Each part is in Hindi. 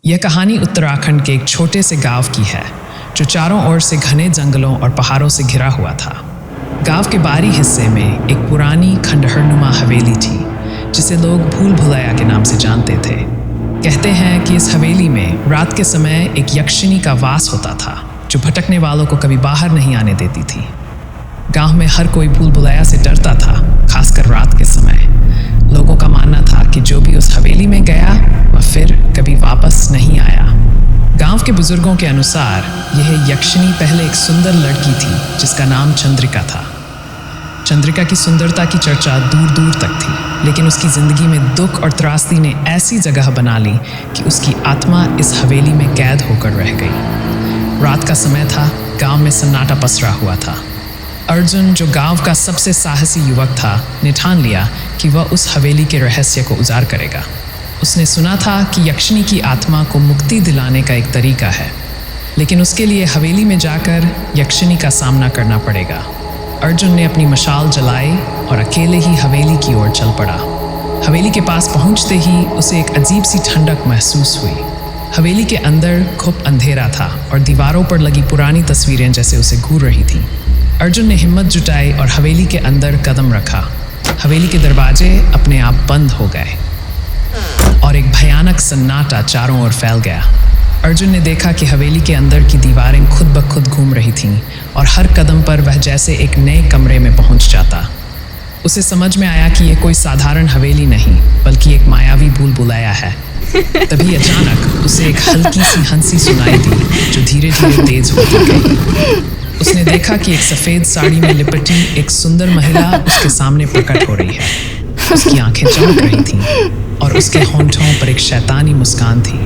यह कहानी उत्तराखंड के एक छोटे से गांव की है जो चारों ओर से घने जंगलों और पहाड़ों से घिरा हुआ था। गांव के बाहरी हिस्से में एक पुरानी खंडहरनुमा हवेली थी जिसे लोग भूल भुलैया के नाम से जानते थे। कहते हैं कि इस हवेली में रात के समय एक यक्षिणी का वास होता था जो भटकने वालों को कभी बाहर नहीं आने देती थी। गांव में हर कोई भूल भुलैया से डरता था, खासकर रात के समय। लोगों का मानना था कि जो भी उस हवेली में गया वह फिर कभी वापस नहीं आया। गांव के बुजुर्गों के अनुसार यह यक्षिणी पहले एक सुंदर लड़की थी जिसका नाम चंद्रिका था। चंद्रिका की सुंदरता की चर्चा दूर दूर तक थी, लेकिन उसकी जिंदगी में दुख और त्रासदी ने ऐसी जगह बना ली कि उसकी आत्मा इस हवेली में कैद होकर रह गई। रात का समय था, गांव में सन्नाटा पसरा हुआ था। अर्जुन, जो गांव का सबसे साहसी युवक था, ने ठान लिया कि वह उस हवेली के रहस्य को उजागर करेगा। उसने सुना था कि यक्षिणी की आत्मा को मुक्ति दिलाने का एक तरीका है, लेकिन उसके लिए हवेली में जाकर यक्षिणी का सामना करना पड़ेगा। अर्जुन ने अपनी मशाल जलाई और अकेले ही हवेली की ओर चल पड़ा। हवेली के पास पहुंचते ही उसे एक अजीब सी ठंडक महसूस हुई। हवेली के अंदर खूब अंधेरा था और दीवारों पर लगी पुरानी तस्वीरें जैसे उसे घूर रही थीं। अर्जुन ने हिम्मत जुटाई और हवेली के अंदर कदम रखा। हवेली के दरवाजे अपने आप बंद हो गए और एक भयानक सन्नाटा चारों ओर फैल गया। अर्जुन ने देखा कि हवेली के अंदर की दीवारें खुद ब खुद घूम रही थीं और हर कदम पर वह जैसे एक नए कमरे में पहुंच जाता। उसे समझ में आया कि यह कोई साधारण हवेली नहीं बल्कि एक मायावी भूल भुलैया है। तभी अचानक उसे एक हल्की सी हंसी सुनाई दी जो धीरे धीरे तेज होती गई। उसने देखा कि एक सफ़ेद साड़ी में लिपटी एक सुंदर महिला उसके सामने प्रकट हो रही है। उसकी आंखें चमक रही थीं और उसके होंठों पर एक शैतानी मुस्कान थी।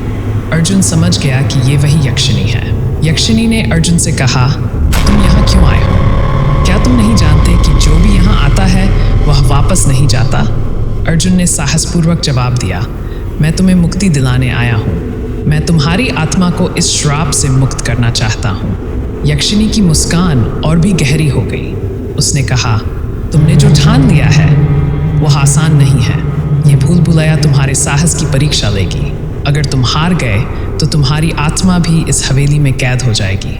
अर्जुन समझ गया कि ये वही यक्षिणी है। यक्षिणी ने अर्जुन से कहा, तुम यहाँ क्यों आए हो? क्या तुम नहीं जानते कि जो भी यहाँ आता है वह वापस नहीं जाता? अर्जुन ने साहसपूर्वक जवाब दिया, मैं तुम्हें मुक्ति दिलाने आया हूँ। मैं तुम्हारी आत्मा को इस श्राप से मुक्त करना चाहता हूँ। यक्षिणी की मुस्कान और भी गहरी हो गई। उसने कहा, तुमने जो ठान लिया है वह आसान नहीं है। ये भूल भुलैया तुम्हारे साहस की परीक्षा लेगी। अगर तुम हार गए तो तुम्हारी आत्मा भी इस हवेली में कैद हो जाएगी।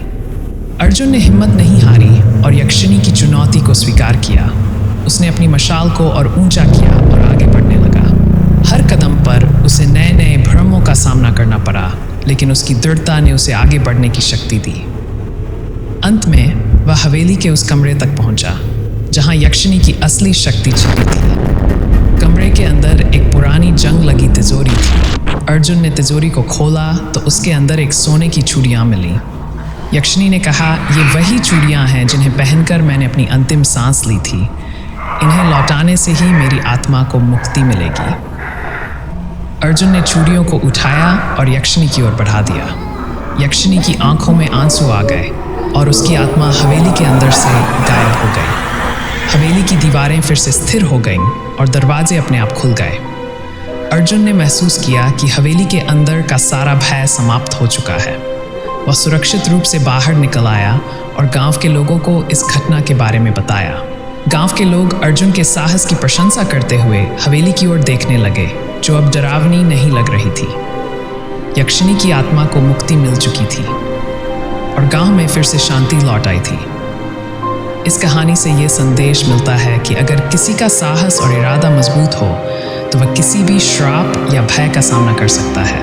अर्जुन ने हिम्मत नहीं हारी और यक्षिणी की चुनौती को स्वीकार किया। उसने अपनी मशाल को और ऊंचा किया और आगे बढ़ने लगा। हर कदम पर उसे नए नए भ्रमों का सामना करना पड़ा, लेकिन उसकी दृढ़ता ने उसे आगे बढ़ने की शक्ति दी। अंत में वह हवेली के उस कमरे तक पहुंचा जहां यक्षिणी की असली शक्ति छिपी थी। कमरे के अंदर एक पुरानी जंग लगी तिजोरी थी। अर्जुन ने तिजोरी को खोला तो उसके अंदर एक सोने की चूड़ियां मिली। यक्षिणी ने कहा, ये वही चूड़ियां हैं जिन्हें पहनकर मैंने अपनी अंतिम सांस ली थी। इन्हें लौटाने से ही मेरी आत्मा को मुक्ति मिलेगी। अर्जुन ने चूड़ियों को उठाया और यक्षिणी की ओर बढ़ा दिया। यक्षिणी की आंखों में आंसू आ गए और उसकी आत्मा हवेली के अंदर से गायब हो गई। हवेली की दीवारें फिर से स्थिर हो गईं और दरवाजे अपने आप खुल गए। अर्जुन ने महसूस किया कि हवेली के अंदर का सारा भय समाप्त हो चुका है। वह सुरक्षित रूप से बाहर निकल आया और गांव के लोगों को इस घटना के बारे में बताया। गांव के लोग अर्जुन के साहस की प्रशंसा करते हुए हवेली की ओर देखने लगे, जो अब डरावनी नहीं लग रही थी। यक्षिणी की आत्मा को मुक्ति मिल चुकी थी और गांव में फिर से शांति लौट आई थी। इस कहानी से ये संदेश मिलता है कि अगर किसी का साहस और इरादा मजबूत हो तो वह किसी भी श्राप या भय का सामना कर सकता है।